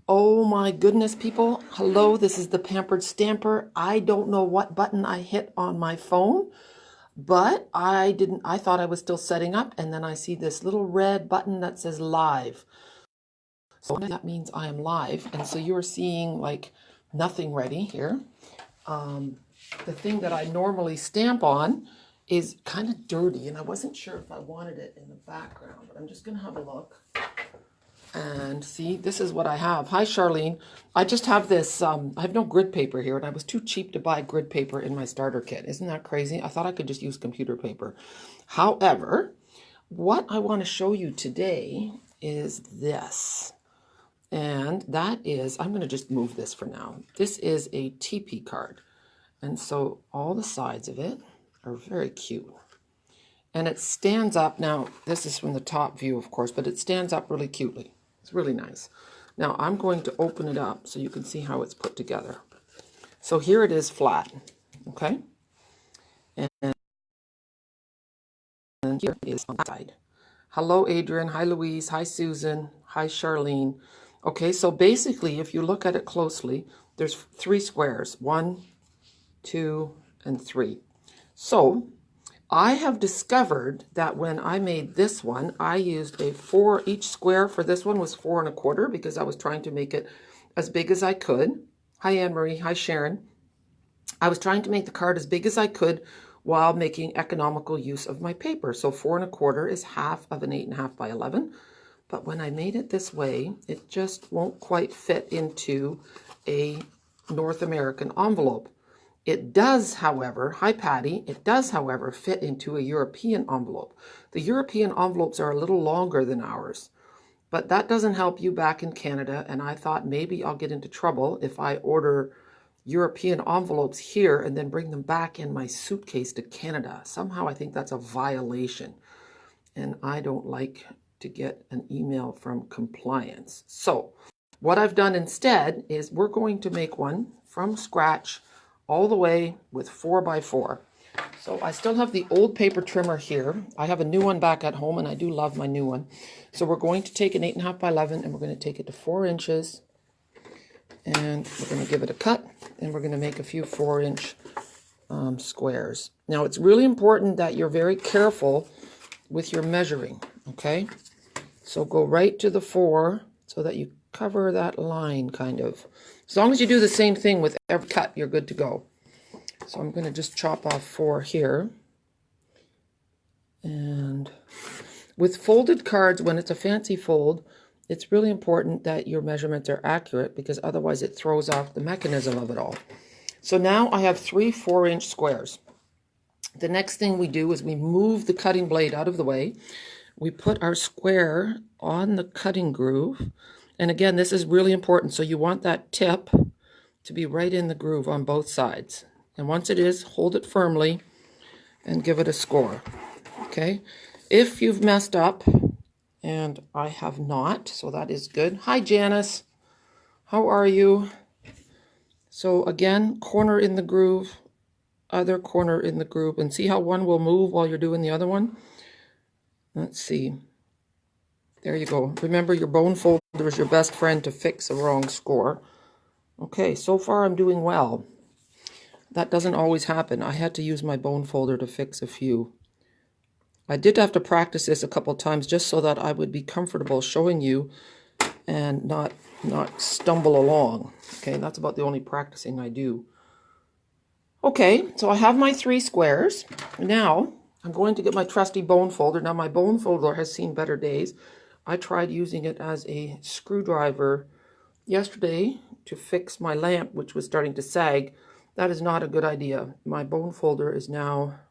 Oh my goodness, people. Hello, this is the Pampered Stamper. I don't know what button I hit on my phone, but I thought I was still setting up, and then I see this little red button that says live. So that means I am live, and so you're seeing like nothing ready here. The thing that I normally stamp on is kind of dirty, and I wasn't sure if I wanted it in the background, but I'm just gonna have a look. And see, this is what I have. Hi, Charlene. I just have this, I have no grid paper here, and I was too cheap to buy grid paper in my starter kit. Isn't that crazy? I thought I could just use computer paper. However, what I want to show you today is this. And that is, I'm going to just move this for now. This is a Teepee card. And so all the sides of it are very cute. And it stands up. Now, this is from the top view, of course, but it stands up really cutely. It's really nice. Now I'm going to open it up so you can see how it's put together. So here it is flat, okay? And here it is on the side. Hello, Adrian. Hi, Louise. Hi, Susan. Hi, Charlene. Okay, so basically, if you look at it closely, there's 3 squares. 1, 2, and 3. So I have discovered that when I made this one, I used a 4, each square for this one was 4 1/4 because I was trying to make it as big as I could. Hi, Anne-Marie. Hi, Sharon. I was trying to make the card as big as I could while making economical use of my paper. So 4 1/4 is half of an 8.5 by 11. But when I made it this way, it just won't quite fit into a North American envelope. It does, however, hi Patty, it does, however, fit into a European envelope. The European envelopes are a little longer than ours, but that doesn't help you back in Canada, and I thought maybe I'll get into trouble if I order European envelopes here and then bring them back in my suitcase to Canada. Somehow I think that's a violation, and I don't like to get an email from compliance. So what I've done instead is we're going to make one from scratch all the way with 4 by 4. So I still have the old paper trimmer here. I have a new one back at home, and I do love my new one. So we're going to take an 8.5 by 11, and we're going to take it to 4 inches, and we're going to give it a cut, and we're going to make a few 4-inch squares. Now, it's really important that you're very careful with your measuring, okay? So go right to the 4 so that you cover that line, kind of. As long as you do the same thing with every cut, you're good to go. So I'm going to just chop off 4 here. And with folded cards, when it's a fancy fold, it's really important that your measurements are accurate because otherwise it throws off the mechanism of it all. So now I have 3 4-inch squares. The next thing we do is we move the cutting blade out of the way. We put our square on the cutting groove. And again, this is really important. So you want that tip to be right in the groove on both sides. And once it is, hold it firmly and give it a score. Okay? If you've messed up, and I have not, so that is good. Hi, Janice. How are you? So again, corner in the groove, other corner in the groove. And see how one will move while you're doing the other one? Let's see. There you go. Remember, your bone folder is your best friend to fix a wrong score. Okay, so far I'm doing well. That doesn't always happen. I had to use my bone folder to fix a few. I did have to practice this a couple times just so that I would be comfortable showing you and not stumble along. Okay, that's about the only practicing I do. Okay, so I have my 3 squares. Now, I'm going to get my trusty bone folder. Now, my bone folder has seen better days. I tried using it as a screwdriver yesterday to fix my lamp, which was starting to sag. That is not a good idea. My bone folder is now,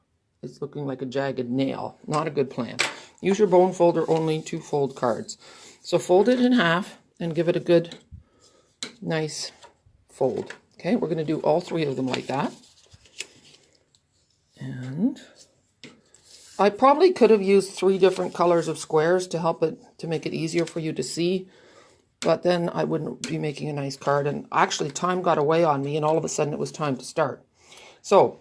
it's looking like a jagged nail. Not a good plan. Use your bone folder only to fold cards. So fold it in half and give it a good, nice fold. Okay, we're going to do all 3 of them like that. And I probably could have used 3 different colors of squares to help it, to make it easier for you to see, but then I wouldn't be making a nice card. And actually time got away on me, and all of a sudden it was time to start. So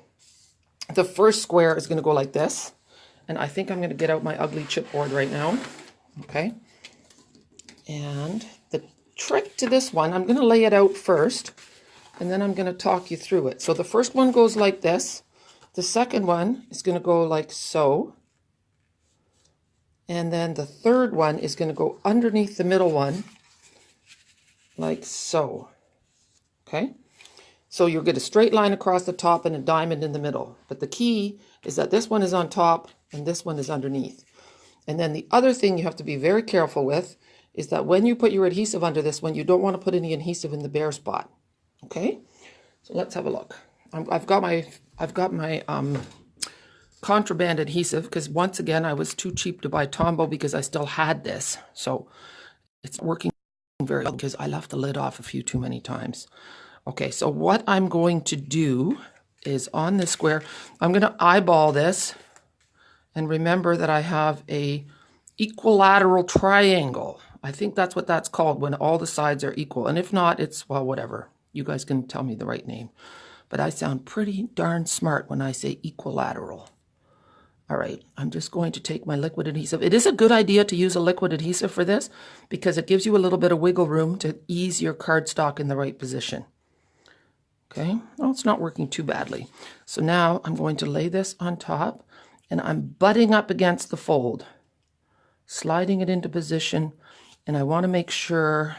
the first square is going to go like this, and I think I'm going to get out my ugly chipboard right now. Okay, and the trick to this one, I'm going to lay it out first, and then I'm going to talk you through it. So the first one goes like this. The second one is going to go like so. And then the third one is going to go underneath the middle one, like so. Okay? So you'll get a straight line across the top and a diamond in the middle. But the key is that this one is on top and this one is underneath. And then the other thing you have to be very careful with is that when you put your adhesive under this one, you don't want to put any adhesive in the bare spot. Okay? So let's have a look. I've got my contraband adhesive because once again I was too cheap to buy Tombow because I still had this. So it's working very well because I left the lid off a few too many times. Okay, so what I'm going to do is on this square, I'm going to eyeball this, and remember that I have a equilateral triangle. I think that's what that's called when all the sides are equal. And if not, it's, well, whatever. You guys can tell me the right name. But I sound pretty darn smart when I say equilateral. All right, I'm just going to take my liquid adhesive. It is a good idea to use a liquid adhesive for this because it gives you a little bit of wiggle room to ease your cardstock in the right position. Okay, well, it's not working too badly. So now I'm going to lay this on top, and I'm butting up against the fold, sliding it into position, and I want to make sure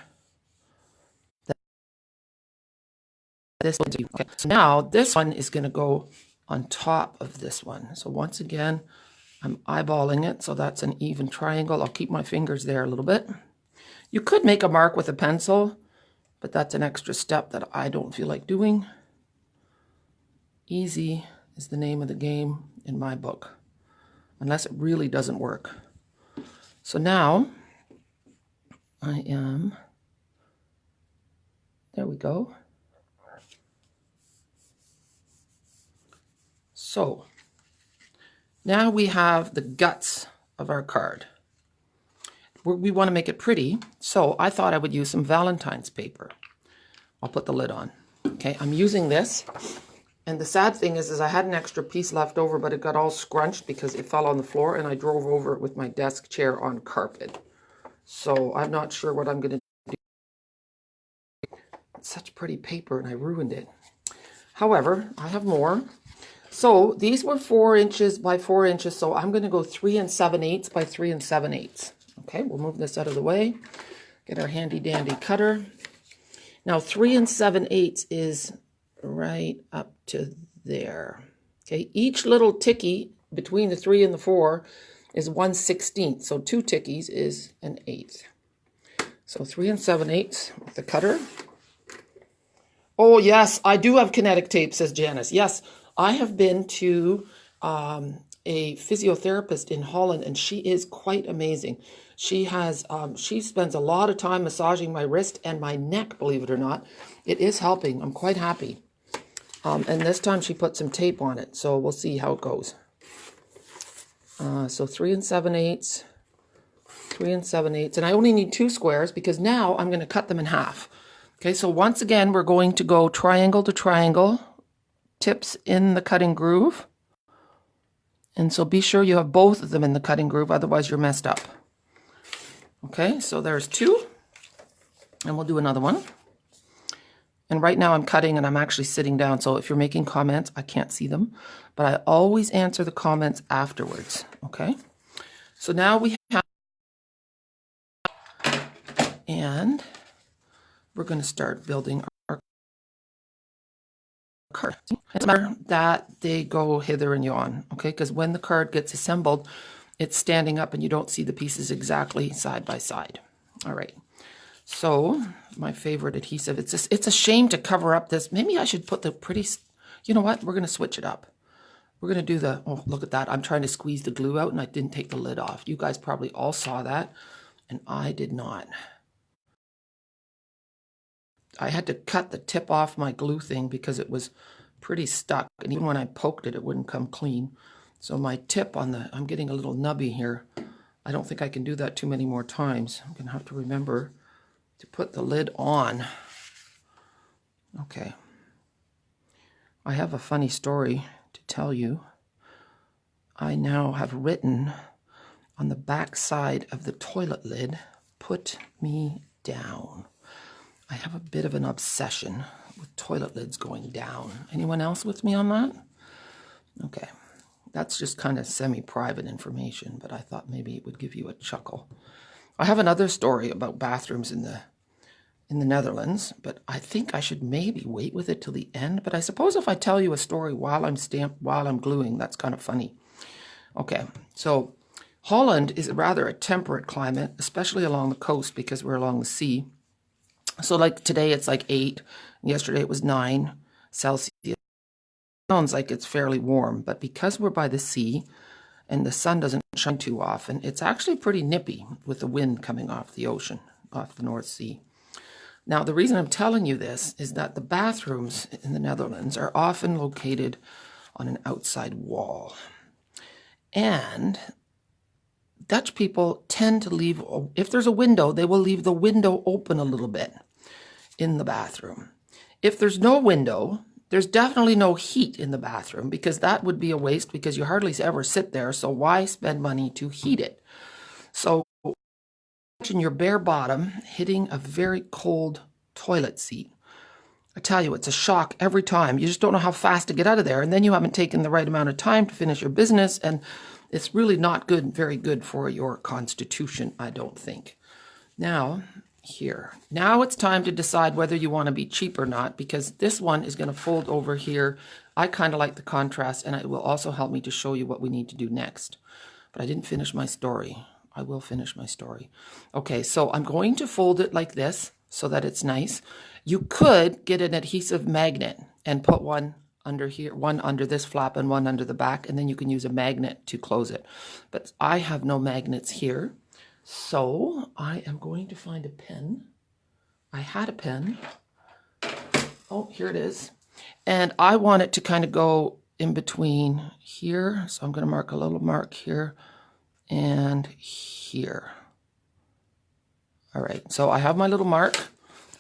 that this is okay. So now this one is going to go on top of this one. So once again, I'm eyeballing it, so that's an even triangle. I'll keep my fingers there a little bit. You could make a mark with a pencil, but that's an extra step that I don't feel like doing. Easy is the name of the game in my book, unless it really doesn't work. So now I am, there we go. So now we have the guts of our card. We want to make it pretty, so I thought I would use some Valentine's paper. I'll put the lid on. Okay, I'm using this, and the sad thing is I had an extra piece left over, but it got all scrunched because it fell on the floor, and I drove over it with my desk chair on carpet. So I'm not sure what I'm going to do. It's such pretty paper, and I ruined it. However, I have more. So these were 4 inches by 4 inches, so I'm going to go 3 7/8 by 3 7/8. Okay, we'll move this out of the way. Get our handy dandy cutter. Now 3 7/8 is right up to there. Okay, each little ticky between the 3 and the 4 is 1/16. So 2 tickies is an 1/8. So 3 7/8 with the cutter. Oh yes, I do have kinetic tape, says Janice. Yes, I have been to a physiotherapist in Holland, and she is quite amazing. She has, she spends a lot of time massaging my wrist and my neck, believe it or not. It is helping. I'm quite happy. And this time she put some tape on it, so we'll see how it goes. So 3 7/8, 3 7/8, and I only need 2 squares because now I'm going to cut them in half. Okay, so once again, we're going to go triangle to triangle, tips in the cutting groove. And so be sure you have both of them in the cutting groove, otherwise you're messed up. Okay, so there's 2, and we'll do another one. And right now I'm cutting and I'm actually sitting down, so if you're making comments, I can't see them, but I always answer the comments afterwards, okay? So now we have, and we're going to start building our card. It's a matter that they go hither and yon, okay? Because when the card gets assembled, it's standing up and you don't see the pieces exactly side by side. All right. So my favorite adhesive, it's a shame to cover up this. Maybe I should put the pretty, you know what? We're going to switch it up. We're going to do the, oh, look at that. I'm trying to squeeze the glue out and I didn't take the lid off. You guys probably all saw that, and I did not. I had to cut the tip off my glue thing because it was pretty stuck. And even when I poked it, it wouldn't come clean. So my tip on the, I'm getting a little nubby here. I don't think I can do that too many more times. I'm going to have to remember to put the lid on. Okay. I have a funny story to tell you. I now have written on the back side of the toilet lid, "Put me down." I have a bit of an obsession with toilet lids going down. Anyone else with me on that? Okay. That's just kind of semi-private information, but I thought maybe it would give you a chuckle. I have another story about bathrooms in the Netherlands, but I think I should maybe wait with it till the end. But I suppose if I tell you a story while I'm gluing, that's kind of funny. Okay, so Holland is rather a temperate climate, especially along the coast because we're along the sea. So like today it's like 8, and yesterday it was 9 Celsius. It sounds like it's fairly warm, but because we're by the sea and the sun doesn't shine too often, it's actually pretty nippy with the wind coming off the ocean, off the North Sea. Now, the reason I'm telling you this is that the bathrooms in the Netherlands are often located on an outside wall. And Dutch people tend to leave, if there's a window, they will leave the window open a little bit in the bathroom. If there's no window, there's definitely no heat in the bathroom because that would be a waste because you hardly ever sit there. So why spend money to heat it? So imagine your bare bottom hitting a very cold toilet seat. I tell you, it's a shock every time. You just don't know how fast to get out of there. And then you haven't taken the right amount of time to finish your business. And it's really not good, very good for your constitution, I don't think. Now, here. Now it's time to decide whether you want to be cheap or not, because this one is going to fold over here. I kind of like the contrast, and it will also help me to show you what we need to do next. But I didn't finish my story. I will finish my story. Okay, so I'm going to fold it like this so that it's nice. You could get an adhesive magnet and put one under here, one under this flap and one under the back, and then you can use a magnet to close it. But I have no magnets here, so I am going to find a pen. I had a pen. Oh, here it is. And I want it to kind of go in between here, so I'm going to mark a little mark here and here. All right, so I have my little mark.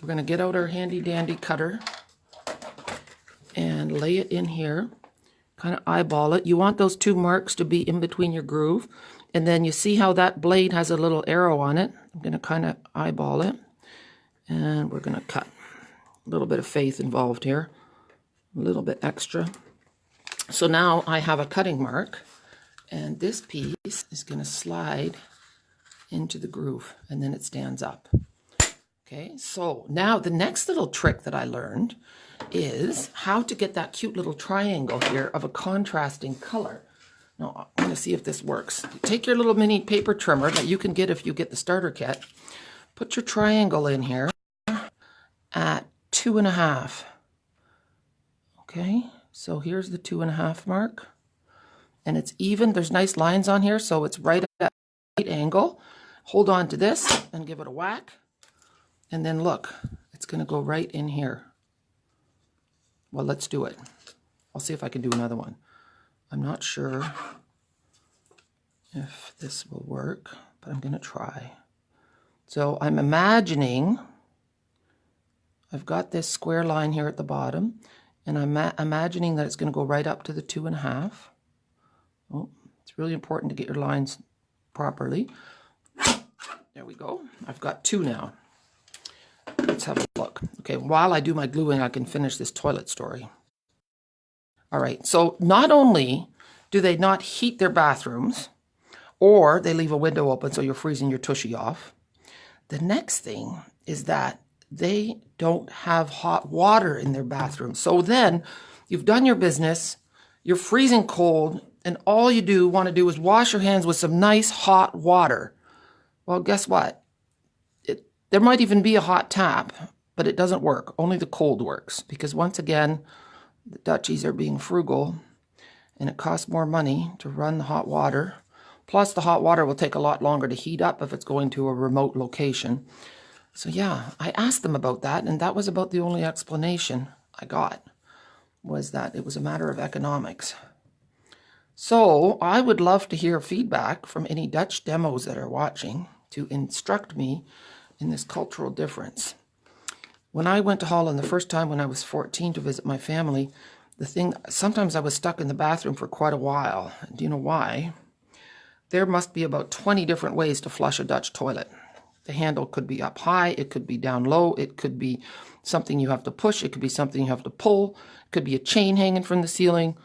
We're going to get out our handy dandy cutter and lay it in here, kind of eyeball it. You want those 2 marks to be in between your groove. And then you see how that blade has a little arrow on it. I'm going to kind of eyeball it. And we're going to cut. A little bit of faith involved here. A little bit extra. So now I have a cutting mark. And this piece is going to slide into the groove. And then it stands up. Okay, so now the next little trick that I learned is how to get that cute little triangle here of a contrasting color. Now, I'm going to see if this works. Take your little mini paper trimmer that you can get if you get the starter kit. Put your triangle in here at 2.5. Okay, so here's the 2.5 mark. And it's even. There's nice lines on here, so it's right at a right angle. Hold on to this and give it a whack. And then look, it's going to go right in here. Well, let's do it. I'll see if I can do another one. I'm not sure if this will work, but I'm going to try. So I'm imagining I've got this square line here at the bottom, and I'm imagining that it's going to go right up to the 2.5. Oh, it's really important to get your lines properly. There we go. I've got 2 now. Let's have a look. Okay, while I do my gluing, I can finish this toilet story. All right, so not only do they not heat their bathrooms, or they leave a window open so you're freezing your tushy off, the next thing is that they don't have hot water in their bathroom. So then you've done your business, you're freezing cold, and all you want to do is wash your hands with some nice hot water. Well, guess what? There might even be a hot tap, but it doesn't work. Only the cold works because once again, the Dutchies are being frugal and it costs more money to run the hot water. Plus the hot water will take a lot longer to heat up if it's going to a remote location. So yeah, I asked them about that, and that was about the only explanation I got, was that it was a matter of economics. So I would love to hear feedback from any Dutch demos that are watching to instruct me in this cultural difference. When I went to Holland the first time when I was 14 to visit my family, sometimes I was stuck in the bathroom for quite a while. Do you know why? There must be about 20 different ways to flush a Dutch toilet. The handle could be up high, it could be down low, it could be something you have to push, it could be something you have to pull, it could be a chain hanging from the ceiling.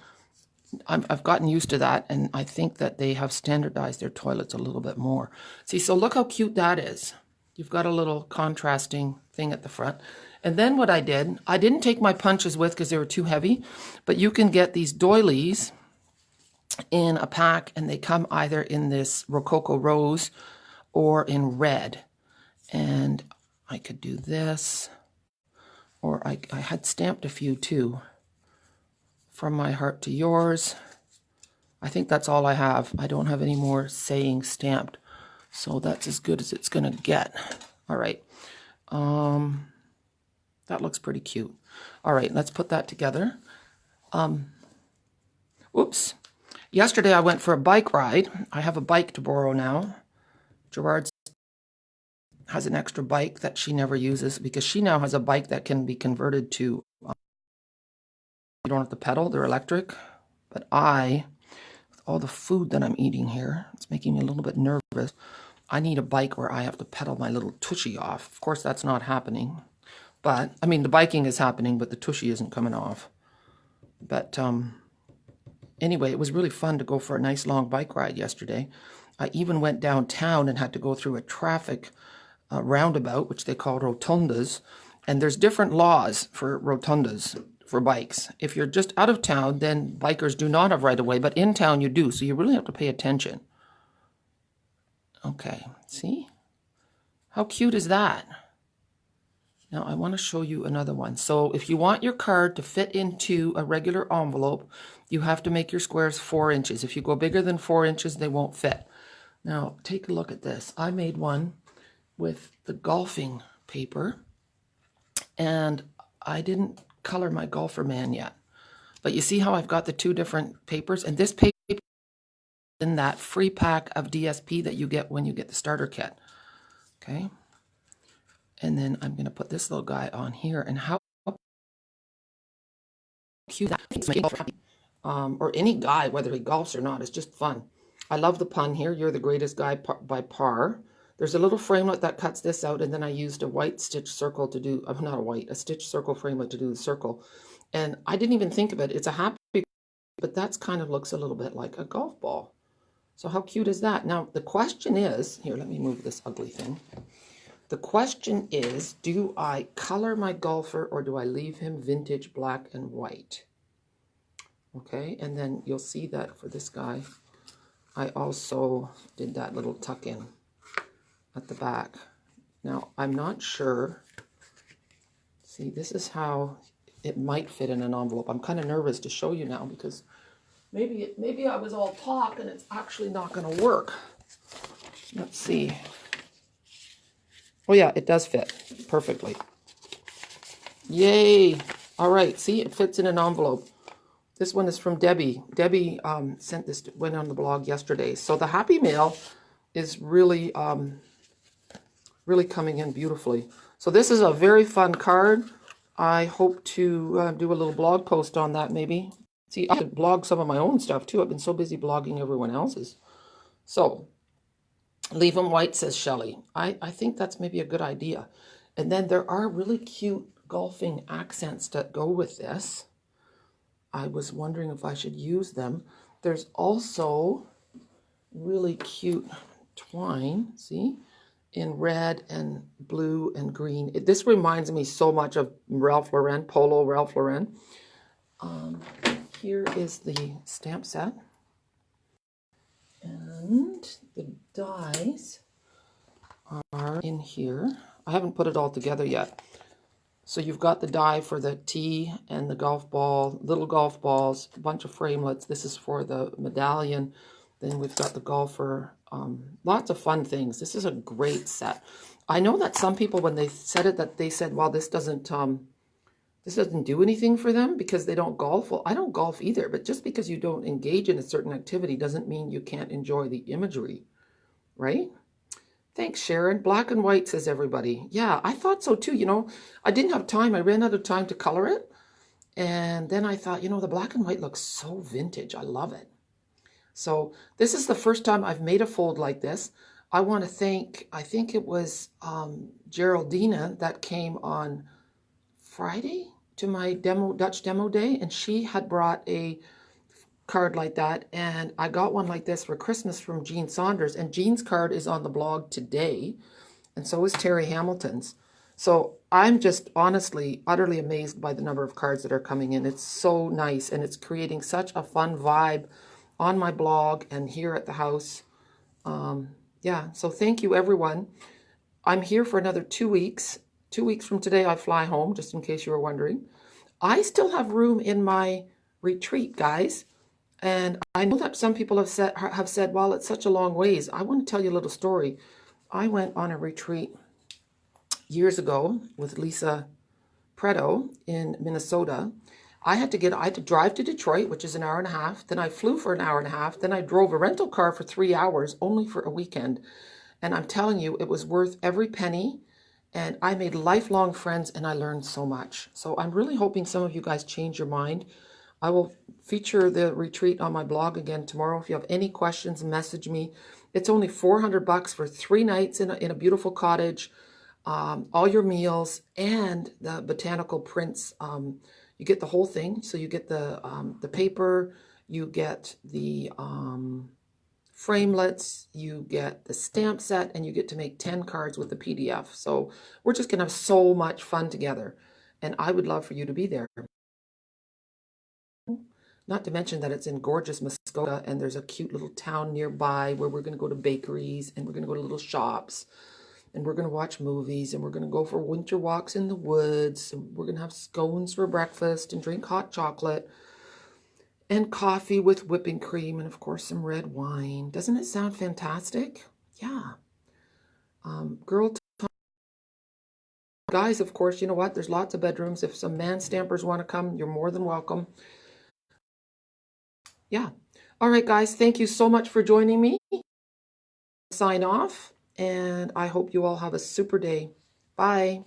I've gotten used to that, and I think that they have standardized their toilets a little bit more. See, so look how cute that is. You've got a little contrasting thing at the front. And then what I didn't take my punches with because they were too heavy, but you can get these doilies in a pack, and they come either in this Rococo Rose or in red. And I could do this, or I had stamped a few too. From my heart to yours. I think that's all I have. I don't have any more saying stamped. So that's as good as it's going to get. All right. That looks pretty cute. All right, let's put that together. Oops. Yesterday I went for a bike ride. I have a bike to borrow now. Gerard has an extra bike that she never uses because she now has a bike that can be converted to you don't have to pedal, they're electric. But with all the food that I'm eating here, it's making me a little bit nervous. I need a bike where I have to pedal my little tushy off. Of course, that's not happening. But, I mean, the biking is happening, but the tushy isn't coming off. But, anyway, it was really fun to go for a nice long bike ride yesterday. I even went downtown and had to go through a traffic roundabout, which they call rotundas. And there's different laws for rotundas. For bikes. If you're just out of town, then bikers do not have right of way, but in town you do, so you really have to pay attention. Okay, see? How cute is that? Now I want to show you another one. So if you want your card to fit into a regular envelope, you have to make your squares 4 inches. If you go bigger than 4 inches, they won't fit. Now take a look at this. I made one with the golfing paper, and I didn't color my golfer man yet. But you see how I've got the 2 different papers? And this paper is in that free pack of DSP that you get when you get the starter kit. Okay. And then I'm going to put this little guy on here. And how cute that makes my golfer happy. Or any guy, whether he golfs or not. It's just fun. I love the pun here. You're the greatest guy by par. There's a little framelit that cuts this out, and then I used a white stitch circle to do, not a white, a stitch circle framelit to do the circle. And I didn't even think of it. It's a happy, but that's kind of looks a little bit like a golf ball. So how cute is that? Now, the question is, here, let me move this ugly thing. The question is, do I color my golfer or do I leave him vintage black and white? Okay, and then you'll see that for this guy, I also did that little tuck in at the back. Now, I'm not sure. See, this is how it might fit in an envelope. I'm kind of nervous to show you now because maybe I was all talk and it's actually not going to work. Let's see. Oh yeah, it does fit perfectly. Yay. All right, see, it fits in an envelope. This one is from Debbie. Debbie sent this, went on the blog yesterday. So the Happy Mail is really really coming in beautifully. So this is a very fun card. I hope to do a little blog post on that maybe. See, I could blog some of my own stuff too. I've been so busy blogging everyone else's. So, leave them white, says Shelley. I think that's maybe a good idea. And then there are really cute golfing accents that go with this. I was wondering if I should use them. There's also really cute twine, see? In red and blue and green. This reminds me so much of Ralph Lauren, Polo Ralph Lauren. Here is the stamp set. And the dies are in here. I haven't put it all together yet. So you've got the die for the tee and the golf ball, little golf balls, a bunch of framelits. This is for the medallion. Then we've got the golfer. Lots of fun things. This is a great set. I know that some people, when they said it, that they said, well, this doesn't do anything for them because they don't golf. Well, I don't golf either, but just because you don't engage in a certain activity doesn't mean you can't enjoy the imagery, right? Thanks, Sharon. Black and white, says everybody. Yeah, I thought so too. You know, I didn't have time. I ran out of time to color it. And then I thought, you know, the black and white looks so vintage. I love it. So this is the first time I've made a fold like this. I want to thank, I think it was Geraldina that came on Friday to my Dutch demo day, and she had brought a card like that, and I got one like this for Christmas from Jean Saunders, and Jean's card is on the blog today, and so is Terry Hamilton's. So I'm just honestly, utterly amazed by the number of cards that are coming in. It's so nice, and it's creating such a fun vibe on my blog and here at the house. Yeah, so thank you, everyone. I'm here for another 2 weeks. 2 weeks from today, I fly home, just in case you were wondering. I still have room in my retreat, guys. And I know that some people have said, well, it's such a long ways. I want to tell you a little story. I went on a retreat years ago with Lisa Preto in Minnesota. I had to drive to Detroit, which is an hour and a half. Then I flew for an hour and a half. Then I drove a rental car for 3 hours, only for a weekend. And I'm telling you, it was worth every penny. And I made lifelong friends, and I learned so much. So I'm really hoping some of you guys change your mind. I will feature the retreat on my blog again tomorrow. If you have any questions, message me. It's only $400 for 3 nights in a beautiful cottage, all your meals, and the botanical prints. You get the whole thing. So you get the paper, you get the framelits, you get the stamp set, and you get to make 10 cards with the PDF. So we're just going to have so much fun together, and I would love for you to be there. Not to mention that it's in gorgeous Muskota, and there's a cute little town nearby where we're going to go to bakeries, and we're going to go to little shops, and we're going to watch movies, and we're going to go for winter walks in the woods, and we're going to have scones for breakfast and drink hot chocolate and coffee with whipping cream, and of course some red wine. Doesn't it sound fantastic? Yeah. Girl time. Guys, of course, you know what? There's lots of bedrooms. If some man stampers want to come, you're more than welcome. Yeah. All right, guys, thank you so much for joining me. Sign off, and I hope you all have a super day. Bye.